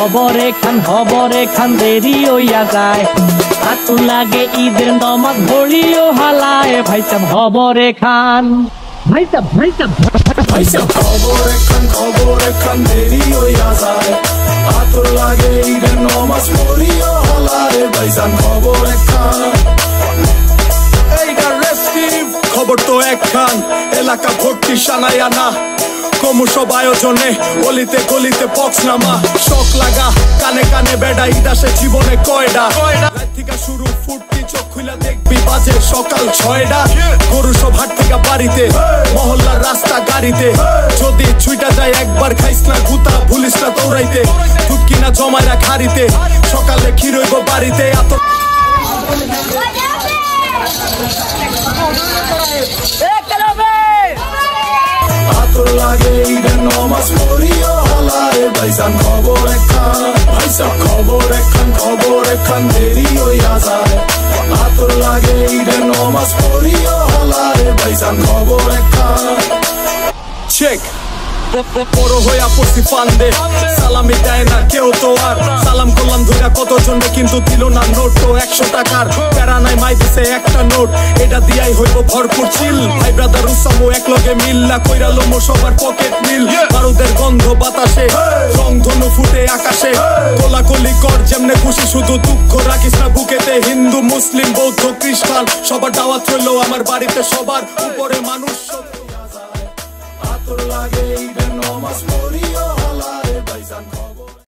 হবরে খান দেরি হইয়া যায় আতু লাগে ঈদের নমাজ ঘড়িও হালায় ভাই সাহেব হবরে খান ভাই সাহেব খবরে খান দেরি হইয়া যায় আতর লাগে ঈদের নমাজ পড়িও হালায় ভাইজান খবরে খান এইটা রেস্টিভ খবর তো একখান এলাকা ভর্তি সানায় আনা ক্রমসব আয়োজনে গলিতে গলিতে পক্স নামা শখ লাগা কানে কানে বেড়া ইদাসে জীবনে কয়ডা থেকে শুরু ফুটতি চোখ খুলে দেখবি বাজে সকাল 6টা গরু সব হাট থেকে বাড়িতে মহল্লার রাস্তা গাড়িতে যদি ছুইটা যায় একবার খাইস না গুতা ভুলিস না দৌড়াইতে দুধ কিনা জমায় রাখ হাড়িতে সকালে ক্ষীর হইব বাড়িতে এত আতর লাগে ঈদের নমাজ পড়িও হালায় ভাইজান খবরে খান ভাই সাহেব খবরে খান দেরি হইয়া যায় আতর লাগে ঈদের নমাজ পড়িও হালায় ভাইজান খবরে খান চেক বড় হইয়া পড়ছি ফান্দে সালামি দেয় না কেউ তো আর সালাম করলাম ধইরা কতজনে কিন্তু দিল না নোট তো 100 টাকার প্যারা নাই মাই দিছে একটা নোট এটা দিয়াই হইব ভরপুর চিল ভাই ব্রাদার উসামো একলগে মিল্লা কইরা লোমো সবার পকেট মিল বারুদের গন্ধ বাতাসে রং ধনু ফুটে আকাশে কোলাকুলি কর যেমনে খুশি শুধু দুঃখ রাখিস না বুকেতে হিন্দু মুসলিম বৌদ্ধ খ্রিস্টান সবার দাওয়াত হইলো আমার বাড়িতে সবার উপরে মানুষ আতর লাগে ঈদের নমাজ পড়ি